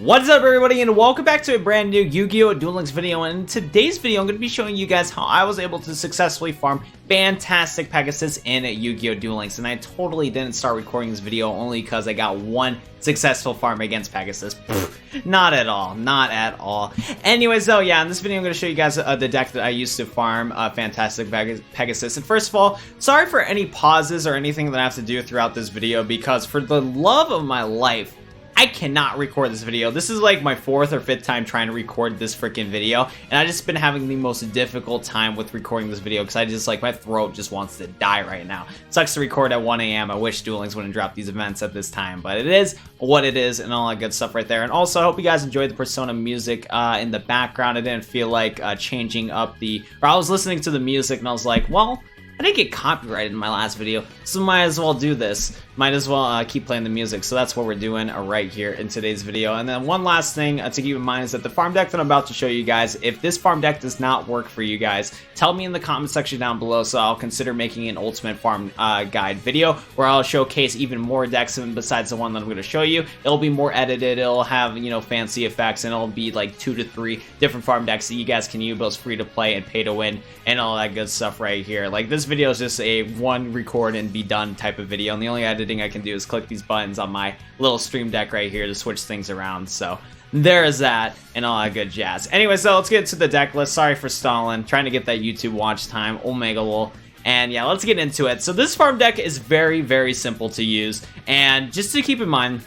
What is up, everybody, and welcome back to a brand new Yu-Gi-Oh! Duel Links video. And in today's video, I'm going to be showing you guys how I was able to successfully farm Fantastic Pegasus in Yu-Gi-Oh! Duel Links. And I totally didn't start recording this video only because I got one successful farm against Pegasus. Not at all. Not at all. Anyways, though, yeah, in this video, I'm going to show you guys the deck that I used to farm Fantastic Pegasus. And first of all, sorry for any pauses or anything that I have to do throughout this video, because for the love of my life, I cannot record this video. This is like my 4th or 5th time trying to record this freaking video, and I just been having the most difficult time with recording this video because I just like my throat just wants to die right now. It sucks to record at 1 a.m. I wish Duel Links wouldn't drop these events at this time, but it is what it is and all that good stuff right there. And also, I hope you guys enjoyed the Persona music in the background. I didn't feel like changing up I was listening to the music and I was like, well, I didn't get copyrighted in my last video, so might as well do this. Might as well keep playing the music. So that's what we're doing right here in today's video. And then one last thing to keep in mind is that the farm deck that I'm about to show you guys, if this farm deck does not work for you guys, tell me in the comment section down below, so I'll consider making an ultimate farm guide video where I'll showcase even more decks besides the one that I'm going to show you. It'll be more edited, it'll have, you know, fancy effects, and it'll be like 2 to 3 different farm decks that you guys can use, both free to play and pay to win and all that good stuff right here. Like, this video is just a one record and be done type of video, and the only editing I can do is click these buttons on my little stream deck right here to switch things around. So there's that and all that good jazz. Anyway, so let's get into the deck list. Sorry for stalling, trying to get that YouTube watch time. Omega lol. And yeah, let's get into it. So this farm deck is very, very simple to use, and just to keep in mind,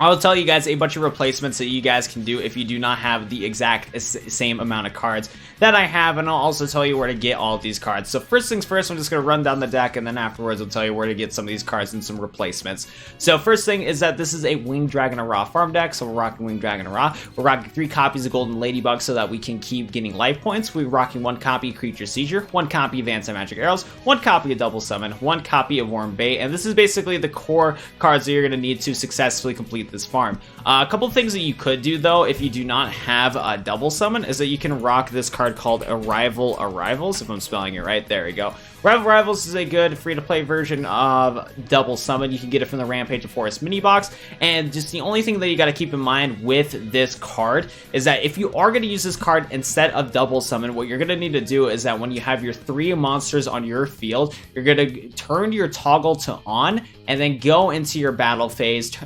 I'll tell you guys a bunch of replacements that you guys can do if you do not have the exact same amount of cards that I have, and I'll also tell you where to get all of these cards. So first things first, I'm just going to run down the deck, and then afterwards I'll tell you where to get some of these cards and some replacements. So first thing is that this is a Winged Dragon Ra farm deck, so we're rocking Winged Dragon Ra. We're rocking 3 copies of Golden Ladybug so that we can keep getting life points. We're rocking 1 copy of Creature Seizure, 1 copy of Anti-Magic Arrows, 1 copy of Double Summon, 1 copy of Worm Bait, and this is basically the core cards that you're going to need to successfully complete this farm. A couple things that you could do, though, if you do not have a Double Summon, is that you can rock this card called Arrivals, if I'm spelling it right. There we go. Arrivals is a good free-to-play version of Double Summon. You can get it from the Rampage of Forest mini box, and just the only thing that you got to keep in mind with this card is that if you are going to use this card instead of Double Summon, what you're going to need to do is that when you have your 3 monsters on your field, you're going to turn your toggle to on, and then go into your battle phase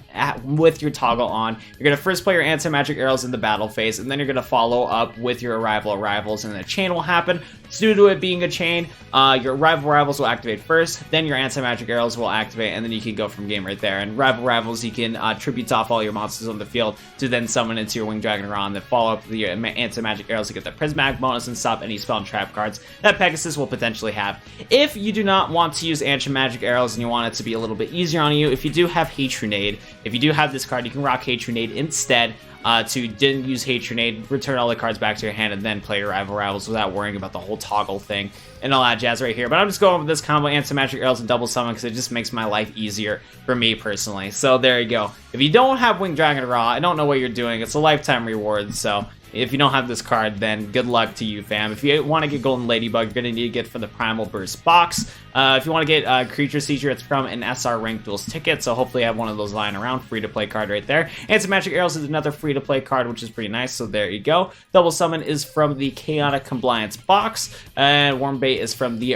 with your toggle on. You're going to first play your Anti-Magic Arrows in the battle phase, and then you're going to follow up with your Arrivals, and a chain will happen. So due to it being a chain, your Arrivals will activate first, then your Anti-Magic Arrows will activate, and then you can go from game right there. And Arrivals, you can tribute off all your monsters on the field to then summon into your Winged Dragon Ra, and then follow up with your Anti-Magic Arrows to get the Prismatic bonus and stop any spell and trap cards that Pegasus will potentially have. If you do not want to use Anti-Magic Arrows and you want it to be a little bit easier on you, if you do have Hatronade, if you do have this card, you can rock Hatronade instead. Didn't use Hatronade, return all the cards back to your hand, and then play your Arrivals without worrying about the whole toggle thing and all that jazz right here. But I'm just going with this combo, Anti-Magic Arrows and Double Summon, because it just makes my life easier for me personally. So there you go. If you don't have Winged Dragon Ra, I don't know what you're doing. It's a lifetime reward, so if you don't have this card, then good luck to you, fam. If you want to get Golden Ladybug, you're going to need to get from the Primal Burst box. If you want to get Creature Seizure, it's from an SR Ranked Duels ticket, so hopefully I have one of those lying around. Free-to-play card right there. Anti-Magic Arrows is another free-to-play card, which is pretty nice, so there you go. Double Summon is from the Chaotic Compliance box, and Worm Bait is from the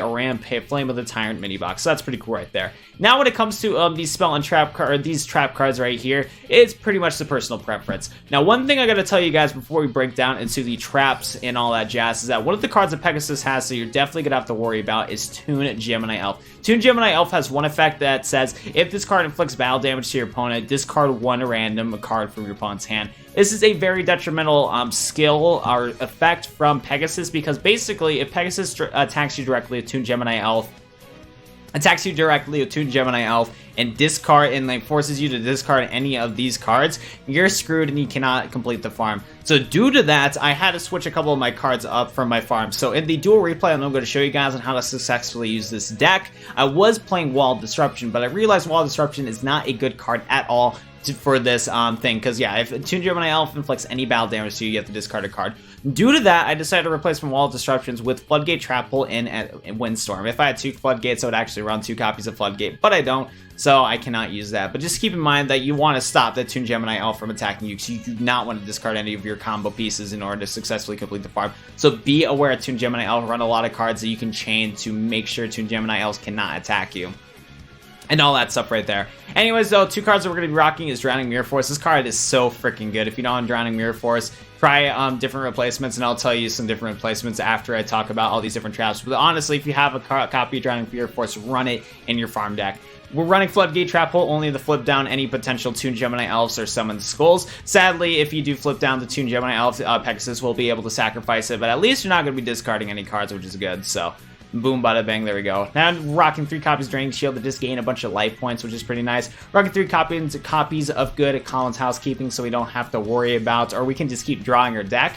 Flame of the Tyrant mini box, so that's pretty cool right there. Now when it comes to these spell and trap these trap cards right here, it's pretty much the personal preference. Now one thing I gotta tell you guys before we break down into the traps and all that jazz is that one of the cards that Pegasus has, so you're definitely gonna have to worry about, is Toon Gemini Elf. Toon Gemini Elf has one effect that says, if this card inflicts battle damage to your opponent, discard 1 random card from your opponent's hand. This is a very detrimental skill or effect from Pegasus, because basically if Pegasus attacks you directly with Toon Gemini Elf, and discard, and like forces you to discard any of these cards, you're screwed and you cannot complete the farm. So due to that, I had to switch a couple of my cards up from my farm. So in the dual replay, I'm going to show you guys on how to successfully use this deck. I was playing Wall Disruption, but I realized Wall Disruption is not a good card at all for this thing, because yeah, if Toon Gemini Elf inflicts any battle damage to you, you have to discard a card. Due to that, I decided to replace my Wall of Disruptions with Floodgate, Trap Hole, and Windstorm. If I had 2 Floodgates, I would actually run 2 copies of Floodgate, but I don't. so I cannot use that. But just keep in mind that you want to stop that Toon Gemini Elf from attacking you, because you do not want to discard any of your combo pieces in order to successfully complete the farm. So be aware of Toon Gemini Elf. Run a lot of cards that you can chain to make sure Toon Gemini Elves cannot attack you. And all that stuff right there. Anyways, though, 2 cards that we're going to be rocking is Drowning Mirror Force. This card is so freaking good. If you don't know Drowning Mirror Force, try different replacements, and I'll tell you some different replacements after I talk about all these different traps. But honestly, if you have a copy of Drowning Mirror Force, run it in your farm deck. We're running Floodgate Trap Hole only to flip down any potential Toon Gemini Elves or Summon Skulls. Sadly, if you do flip down the Toon Gemini Elf, Pegasus will be able to sacrifice it, but at least you're not going to be discarding any cards, which is good, so... Boom, bada bang, there we go. Now I'm rocking 3 copies of Draining Shield to just gain a bunch of life points, which is pretty nice. Rocking 3 copies of good at Colin's Housekeeping, so we don't have to worry about, or we can just keep drawing our deck.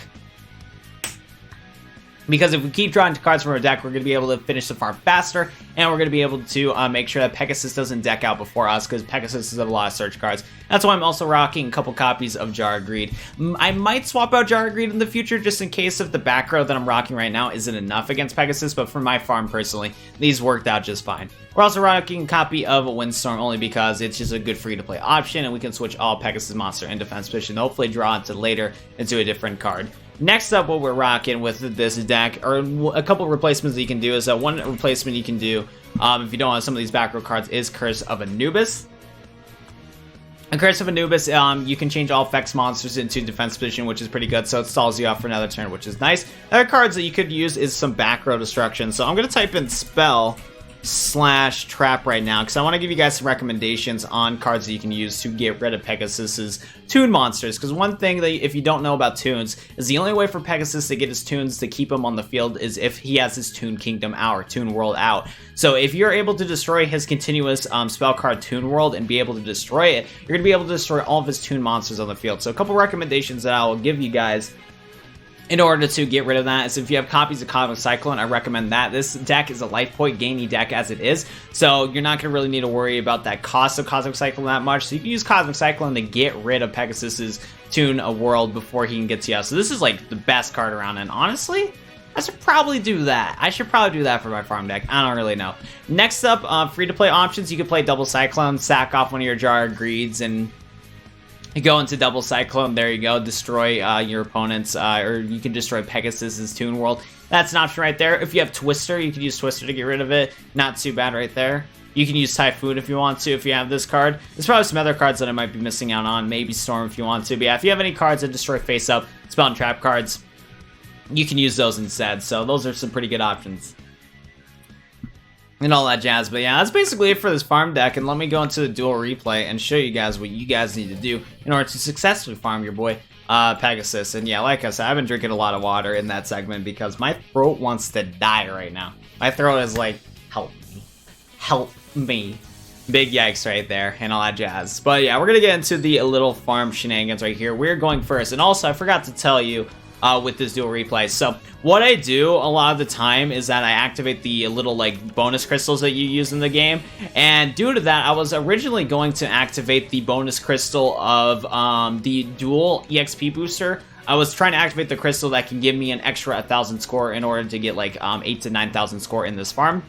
Because if we keep drawing cards from our deck, we're going to be able to finish the farm faster, and we're going to be able to make sure that Pegasus doesn't deck out before us, because Pegasus has a lot of search cards. That's why I'm also rocking a couple copies of Jar of Greed. I might swap out Jar of Greed in the future, just in case if the back row that I'm rocking right now isn't enough against Pegasus, but for my farm personally, these worked out just fine. We're also rocking a copy of Windstorm only because it's just a good free-to-play option, and we can switch all Pegasus monster in defense position, hopefully draw into later into a different card. Next up, what we're rocking with this deck, or a couple of replacements that you can do, is one replacement you can do, if you don't want some of these back row cards, is Curse of Anubis. A Curse of Anubis, you can change all effects monsters into defense position, which is pretty good, so it stalls you out for another turn, which is nice. Other cards that you could use is some back row destruction, so I'm going to type in Spell / Trap right now, because I want to give you guys some recommendations on cards that you can use to get rid of Pegasus's Toon monsters, because one thing that if you don't know about Toons is the only way for Pegasus to get his Toons to keep him on the field is if he has his Toon Kingdom out or Toon World out. So if you're able to destroy his continuous spell card Toon World and be able to destroy it, you're going to be able to destroy all of his Toon monsters on the field. So a couple recommendations that I will give you guys in order to get rid of that is if you have copies of Cosmic Cyclone, I recommend that. This deck is a life point gaining deck as it is, so you're not going to really need to worry about that cost of Cosmic Cyclone that much. So you can use Cosmic Cyclone to get rid of Pegasus's Toon World before he can get to you. So this is like the best card around, and honestly, I should probably do that. I should probably do that for my farm deck. I don't really know. Next up, free-to-play options. You can play Double Cyclone, sack off one of your Jar of Greeds, and you go into Double Cyclone, there you go, destroy your opponents, or you can destroy Pegasus's Toon World. That's an option right there. If you have Twister, you can use Twister to get rid of it. Not too bad right there. You can use Typhoon if you want to, if you have this card. There's probably some other cards that I might be missing out on, maybe Storm if you want to. But yeah, if you have any cards that destroy face-up, spell and trap cards, you can use those instead. So those are some pretty good options and all that jazz. But yeah, that's basically it for this farm deck, and let me go into the dual replay and show you guys what you guys need to do in order to successfully farm your boy Pegasus. And yeah, like I said, I've been drinking a lot of water in that segment because my throat wants to die right now. My throat is like, help me, help me. Big yikes right there and all that jazz. But yeah, we're gonna get into the little farm shenanigans right here. We're going first, and also I forgot to tell you with this dual replay. So what I do a lot of the time is that I activate the little like bonus crystals that you use in the game, and due to that I was originally going to activate the bonus crystal of the dual EXP booster. I was trying to activate the crystal that can give me an extra 1,000 score in order to get like 8,000 to 9,000 score in this farm,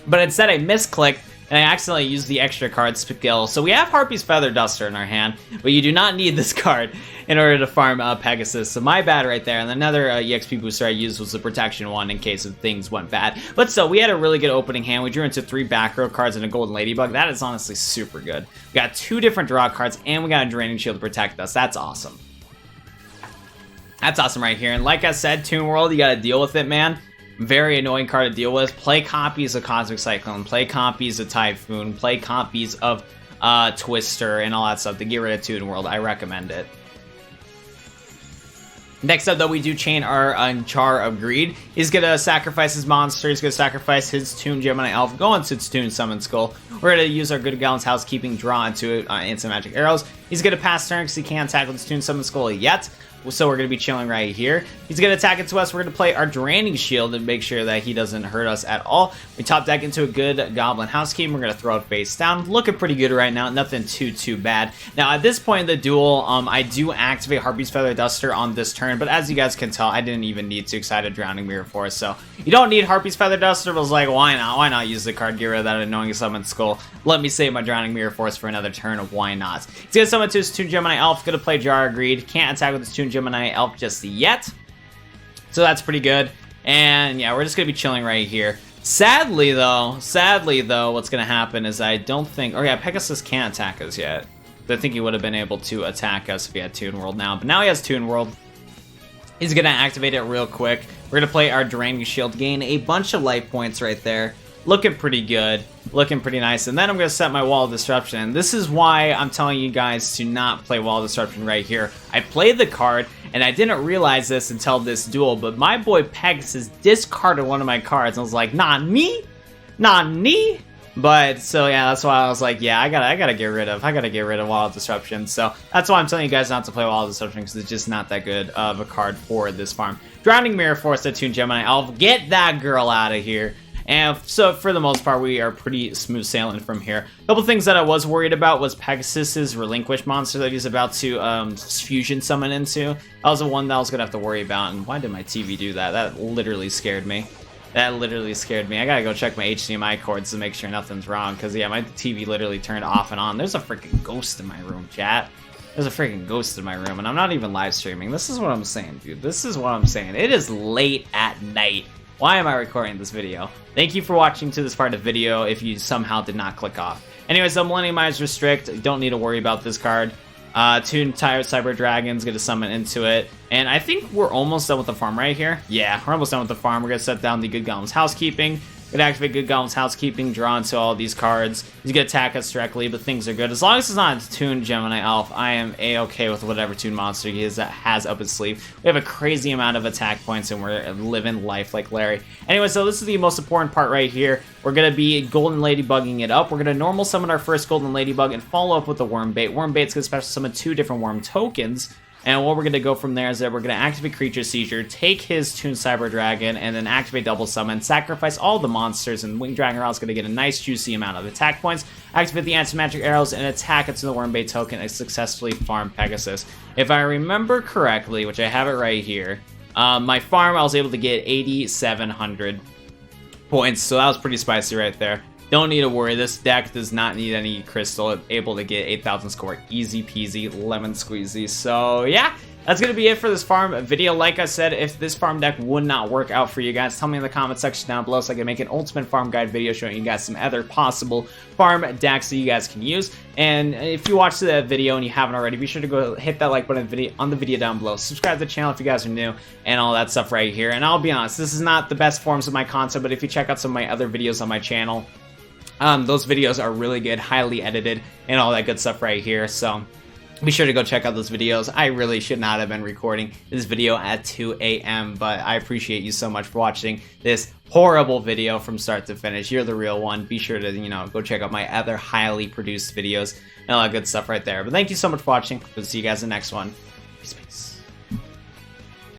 but instead I misclicked and I accidentally used the extra card skill. So we have Harpy's Feather Duster in our hand, but you do not need this card in order to farm Pegasus. So my bad right there. And another EXP booster I used was the Protection one in case of things went bad. But still, we had a really good opening hand. We drew into 3 back row cards and a Golden Ladybug. That is honestly super good. We got 2 different draw cards, and we got a Draining Shield to protect us. That's awesome. That's awesome right here. And like I said, Toon World, you got to deal with it, man. Very annoying card to deal with. Play copies of Cosmic Cyclone, play copies of Typhoon, play copies of Twister and all that stuff to get rid of Toon World. I recommend it. Next up, though, we do chain our Jar of Greed. He's going to sacrifice his monster. He's going to sacrifice his Toon Gemini Elf, go into its Toon Summon Skull. We're going to use our Good Goblins Housekeeping, draw into it instant magic arrows. He's going to pass turn because he can't tackle his Toon Summon Skull yet. so we're going to be chilling right here. He's going to attack into us. We're going to play our Draining Shield and make sure that he doesn't hurt us at all. We top deck into a good Goblin Housekeeping. We're going to throw it face down. Looking pretty good right now. Nothing too bad. Now, at this point in the duel, I do activate Harpy's Feather Duster on this turn, but as you guys can tell, I didn't even need to because I had a Drowning Mirror Force. So you don't need Harpy's Feather Duster, but I was like, why not? Why not use the card, get rid of that annoying Summon Skull? Let me save my Drowning Mirror Force for another turn. Why not? He's going to summon to his Toon Gemini Elf. Going to play Jar of Greed. Can't attack with his Toon Gemini Elf just yet. So that's pretty good. And yeah, we're just going to be chilling right here. Sadly though, what's going to happen is I don't think... Oh yeah, Pegasus can't attack us yet. I think he would have been able to attack us if he had Toon World now. But now he has Toon World. He's going to activate it real quick. We're going to play our Draining Shield. Gain a bunch of life points right there. Looking pretty good. Looking pretty nice. And then I'm going to set my Wall of Disruption. And this is why I'm telling you guys to not play Wall of Disruption right here. I played the card, and I didn't realize this until this duel, but my boy Pegasus discarded one of my cards. I was like, not me? Not me? But, so yeah, that's why I was like, yeah, I gotta get rid of Wall of Disruption. So that's why I'm telling you guys not to play Wall of Disruption, because it's just not that good of a card for this farm. Drowning Mirror Force to Toon Gemini Elf. Get that girl out of here. And so, for the most part, we are pretty smooth sailing from here. A couple things that I was worried about was Pegasus's Relinquish monster that he's about to fusion summon into. That was the one that I was going to have to worry about. And why did my TV do that? That literally scared me. That literally scared me. I gotta go check my HDMI cords to make sure nothing's wrong. Because, yeah, my TV literally turned off and on. There's a freaking ghost in my room, chat. There's a freaking ghost in my room. And I'm not even live streaming. This is what I'm saying, dude. This is what I'm saying. It is late at night. Why am I recording this video? Thank you for watching to this part of the video if you somehow did not click off. Anyways, the Millennium Eyes Restrict. Don't need to worry about this card. Toon Tired Cyber Dragon's going to summon into it. And I think we're almost done with the farm right here. Yeah, we're almost done with the farm. We're going to set down the Good Goblin's Housekeeping. We're going to activate Good Goblin's Housekeeping, draw into all these cards. He's going to attack us directly, but things are good. As long as it's not Toon Gemini Elf, I am a-okay with whatever Toon monster he is that has up his sleeve. We have a crazy amount of attack points, and we're living life like Larry. Anyway, so this is the most important part right here. We're going to be Golden Ladybugging it up. We're going to normal summon our first Golden Ladybug and follow up with the Worm Bait. Worm Bait's going to special summon 2 different Worm tokens. And what we're going to go from there is that we're going to activate Creature Seizure, take his Toon Cyber Dragon, and then activate Double Summon, sacrifice all the monsters, and Winged Dragon is going to get a nice juicy amount of attack points, activate the Anti-Magic Arrows, and attack into the Worm Bait token and successfully farm Pegasus. If I remember correctly, which I have it right here, my farm I was able to get 8,700 points, so that was pretty spicy right there. Don't need to worry, this deck does not need any crystal, able to get 8,000 score, easy peasy, lemon squeezy. So yeah, that's going to be it for this farm video. Like I said, if this farm deck would not work out for you guys, tell me in the comment section down below so I can make an ultimate farm guide video showing you guys some other possible farm decks that you guys can use. And if you watched the video and you haven't already, be sure to go hit that like button on the video down below. Subscribe to the channel if you guys are new and all that stuff right here. And I'll be honest, this is not the best forms of my content, but if you check out some of my other videos on my channel, those videos are really good, highly edited, and all that good stuff right here. So be sure to go check out those videos. I really should not have been recording this video at 2 a.m., but I appreciate you so much for watching this horrible video from start to finish. You're the real one. Be sure to, go check out my other highly produced videos and all that good stuff right there. But thank you so much for watching. We'll see you guys in the next one. Peace, peace.